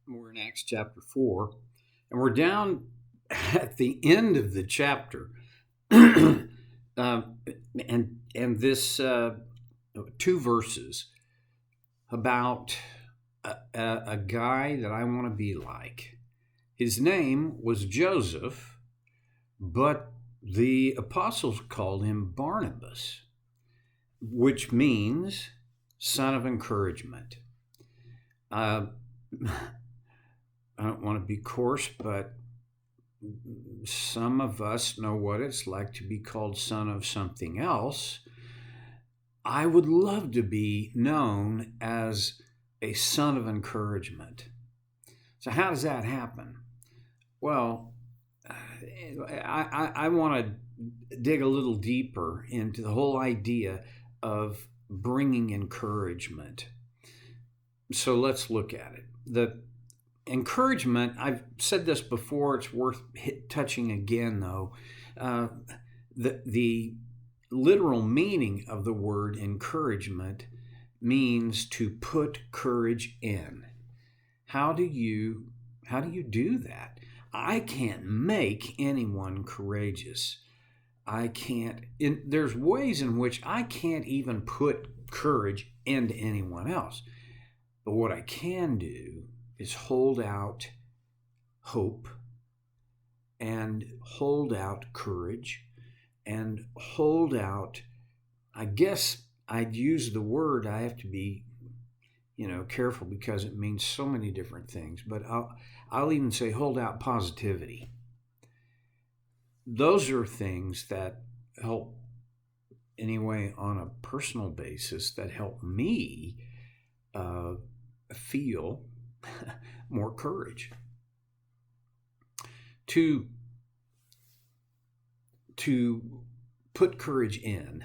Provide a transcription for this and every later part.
We're in Acts chapter 4, and we're down at the end of the chapter. And this two verses about a guy that I want to be like. His name was Joseph, but the apostles called him Barnabas, which means son of encouragement. Uh, I don't want to be coarse, but some of us know what it's like to be called son of something else. I would love to be known as a son of encouragement. So, how does that happen? Well, I want to dig a little deeper into the whole idea of bringing encouragement. So, let's look at it. The encouragement, I've said this before, it's worth touching again though. The literal meaning of the word encouragement means to put courage in. How do you do that? I can't make anyone courageous. I can't there's ways in which I can't even put courage into anyone else. But what I can do is hold out hope and hold out courage and hold out, I guess I'd use the word, I have to be, careful because it means so many different things, but I'll even say hold out positivity. Those are things that help, anyway, on a personal basis, that help me feel more courage. To put courage in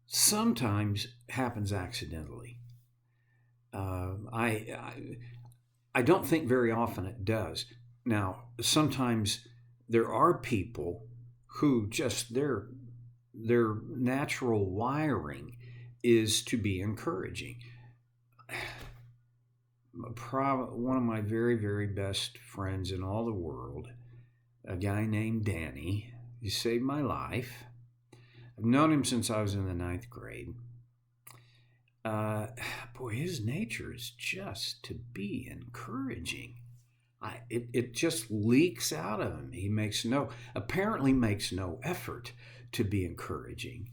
sometimes happens accidentally. I don't think very often it does. Now, sometimes there are people who just their natural wiring is to be encouraging. One of my very, very best friends in all the world, a guy named Danny, he saved my life. I've known him since I was in the ninth grade. Boy, his nature is just to be encouraging. It just leaks out of him. He apparently makes no effort to be encouraging.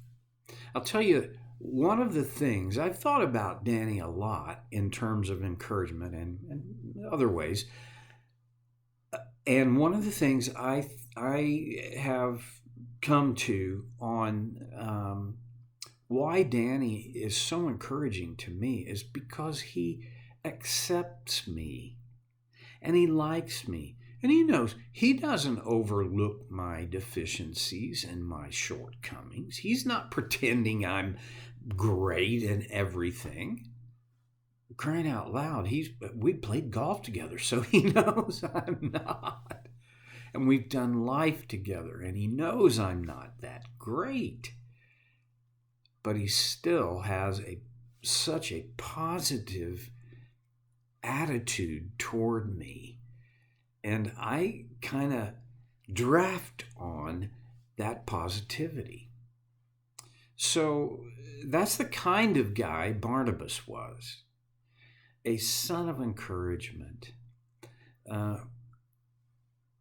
I'll tell you, one of the things I've thought about Danny a lot in terms of encouragement and other ways. And one of the things I have come to on why Danny is so encouraging to me is because he accepts me and he likes me. And he knows he doesn't overlook my deficiencies and my shortcomings. He's not pretending I'm great in everything. Crying out loud, we played golf together, so he knows I'm not. And we've done life together, and he knows I'm not that great. But he still has such a positive attitude toward me. And I kind of draft on that positivity. So that's the kind of guy Barnabas was, a son of encouragement.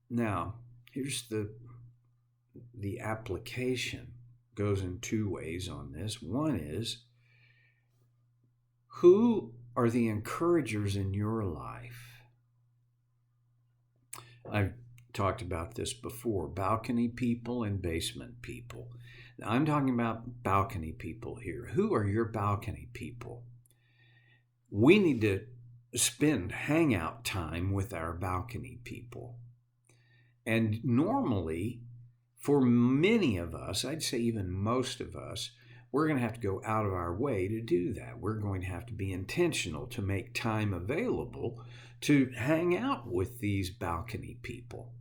Now, here's the application. Goes in two ways on this. One is, who are the encouragers in your life? I've talked about this before, balcony people and basement people. Now, I'm talking about balcony people here. Who are your balcony people? We need to spend hangout time with our balcony people. And normally, for many of us, I'd say even most of us, we're going to have to go out of our way to do that. We're going to have to be intentional to make time available to hang out with these balcony people.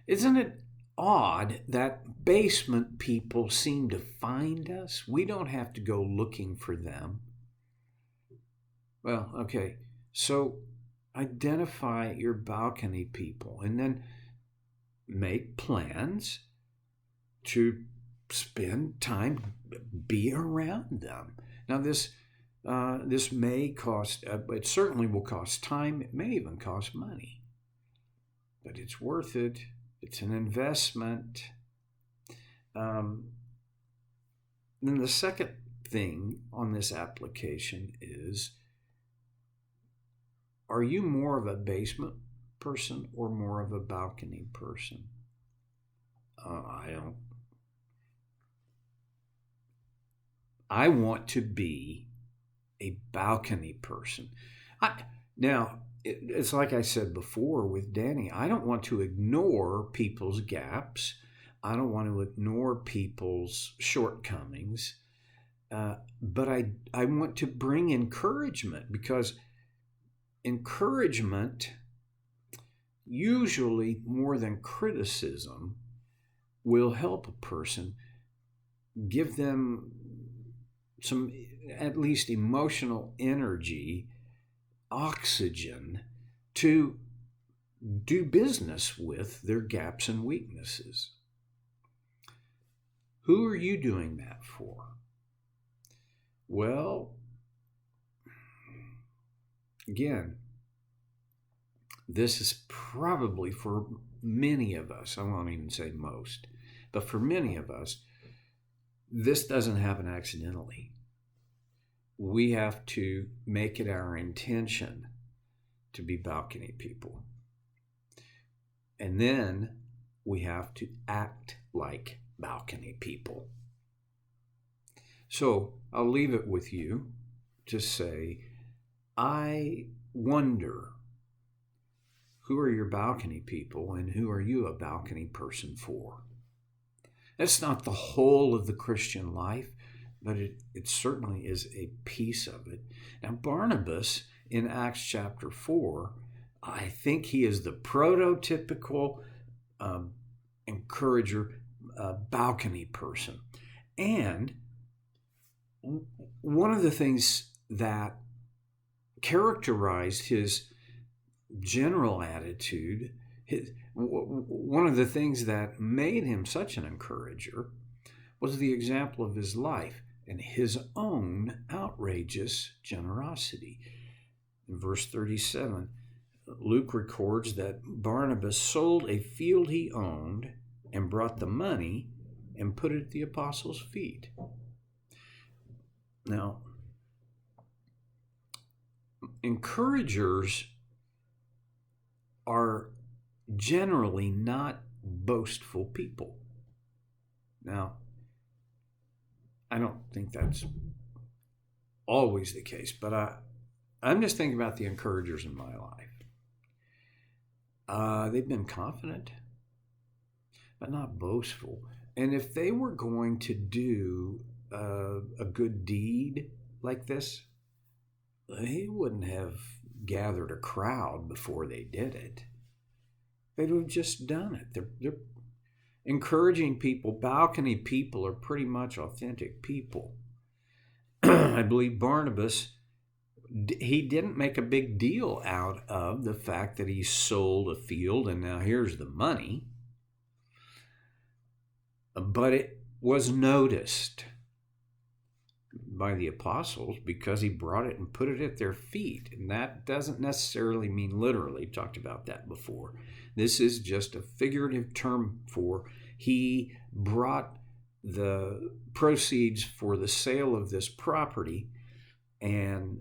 Isn't it odd that basement people seem to find us? We don't have to go looking for them. Well, okay, so Identify your balcony people and then make plans to spend time, be around them. Now, this may cost, it certainly will cost time. It may even cost money, but it's worth it. It's an investment. Then the second thing on this application is, are you more of a basement person or more of a balcony person? I want to be a balcony person. It's like I said before with Danny, I don't want to ignore people's gaps. I don't want to ignore people's shortcomings. But I want to bring encouragement, because encouragement, usually more than criticism, will help a person, give them some at least emotional energy, oxygen to do business with their gaps and weaknesses. Who are you doing that for? Well, again, this is probably for many of us, I won't even say most, but for many of us, this doesn't happen accidentally. We have to make it our intention to be balcony people. And then we have to act like balcony people. So I'll leave it with you to say, I wonder, who are your balcony people and who are you a balcony person for? That's not the whole of the Christian life, but it certainly is a piece of it. Now, Barnabas in Acts chapter 4, I think he is the prototypical encourager, balcony person. And one of the things that characterized his general attitude, one of the things that made him such an encourager, was the example of his life and his own outrageous generosity. In verse 37, Luke records that Barnabas sold a field he owned and brought the money and put it at the apostles' feet. Now, encouragers are generally not boastful people. Now, I don't think that's always the case, but I'm just thinking about the encouragers in my life. They've been confident, but not boastful. And if they were going to do a good deed like this, they wouldn't have gathered a crowd before they did it. They'd have just done it. They're encouraging people. Balcony people are pretty much authentic people. I believe Barnabas, he didn't make a big deal out of the fact that he sold a field and now here's the money. But it was noticed by the apostles because he brought it and put it at their feet. And that doesn't necessarily mean literally. We've talked about that before. This is just a figurative term for he brought the proceeds for the sale of this property and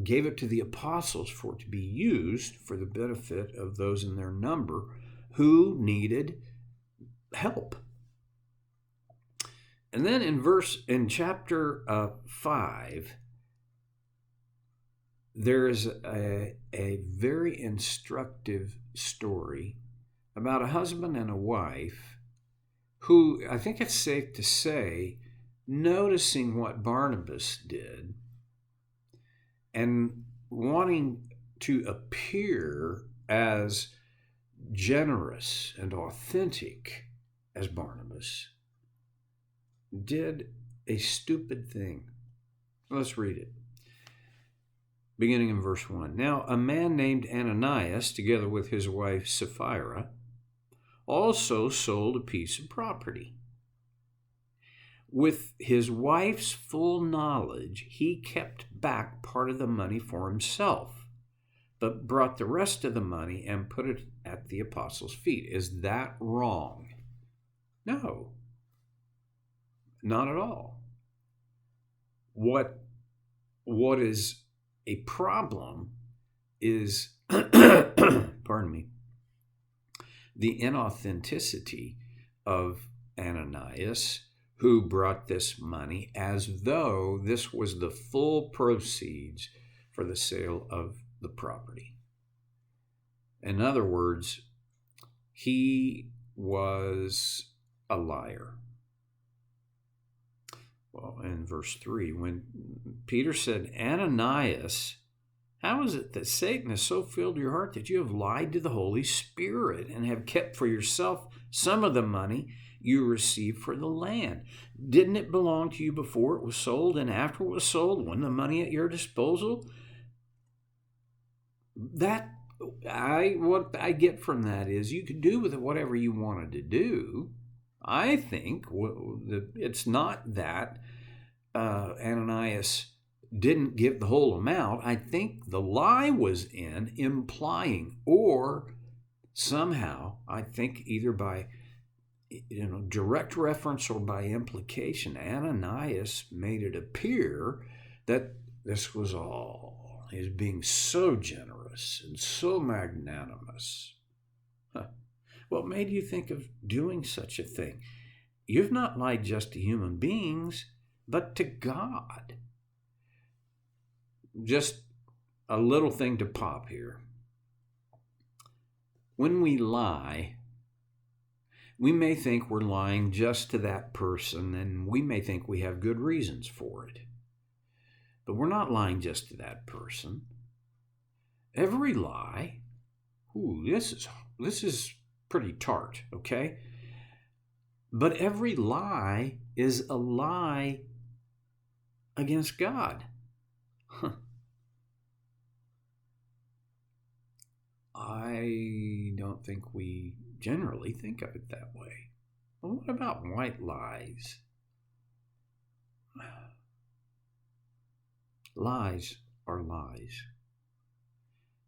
gave it to the apostles for it to be used for the benefit of those in their number who needed help. And then in chapter 5, there is a very instructive story about a husband and a wife who, I think it's safe to say, noticing what Barnabas did and wanting to appear as generous and authentic as Barnabas, did a stupid thing. Let's read it. beginning in verse 1. Now, a man named Ananias, together with his wife Sapphira, also sold a piece of property. With his wife's full knowledge, he kept back part of the money for himself, but brought the rest of the money and put it at the apostles' feet. Is that wrong? No, not at all. What is a problem is, pardon me, the inauthenticity of Ananias, who brought this money as though this was the full proceeds for the sale of the property. In other words, he was a liar. Well, in verse 3, when Peter said, Ananias, how is it that Satan has so filled your heart that you have lied to the Holy Spirit and have kept for yourself some of the money you received for the land? Didn't it belong to you before it was sold and after it was sold, when the money at your disposal? What I get from that is you could do with it whatever you wanted to do. I think it's not that Ananias didn't give the whole amount. I think the lie was in implying, or somehow, I think either by direct reference or by implication, Ananias made it appear that this was all his being so generous and so magnanimous. What made you think of doing such a thing? You've not lied just to human beings, but to God. Just a little thing to pop here. When we lie, we may think we're lying just to that person, and we may think we have good reasons for it. But we're not lying just to that person. Every lie, this is pretty tart, okay? But every lie is a lie against God. I don't think we generally think of it that way. Well, what about white lies? Lies are lies.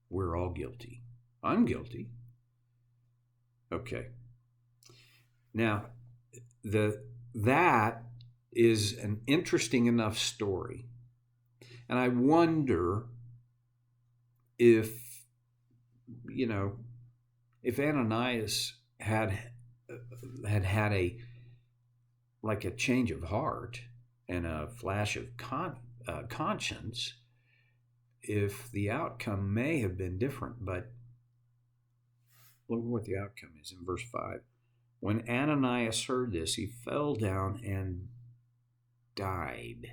We're all guilty. I'm guilty. Okay. Now, that is an interesting enough story. And I wonder if Ananias had a change of heart and a flash of conscience, if the outcome may have been different. But look what the outcome is in verse 5. When Ananias heard this, he fell down and died.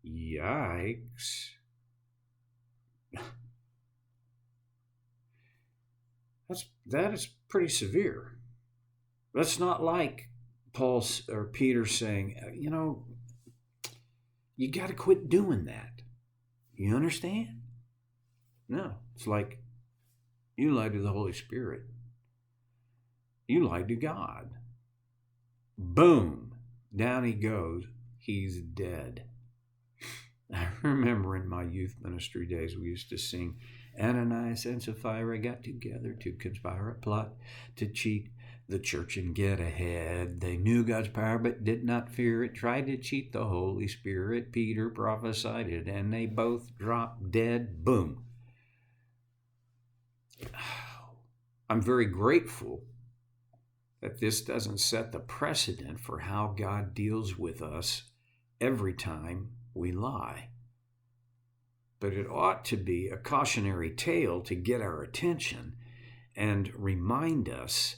Yikes. That is pretty severe. That's not like Paul or Peter saying, you got to quit doing that. You understand? No, it's like you lied to the Holy Spirit. You lied to God. Boom, down he goes. He's dead. I remember in my youth ministry days, we used to sing, Ananias and Sapphira got together to conspire a plot to cheat the church and get ahead. They knew God's power but did not fear it, tried to cheat the Holy Spirit. Peter prophesied it, and they both dropped dead. Boom. I'm very grateful that this doesn't set the precedent for how God deals with us every time we lie. But it ought to be a cautionary tale to get our attention and remind us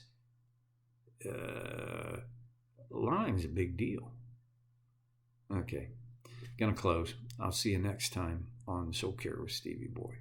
lying's a big deal. Okay, gonna close. I'll see you next time on Soul Care with Stevie Boy.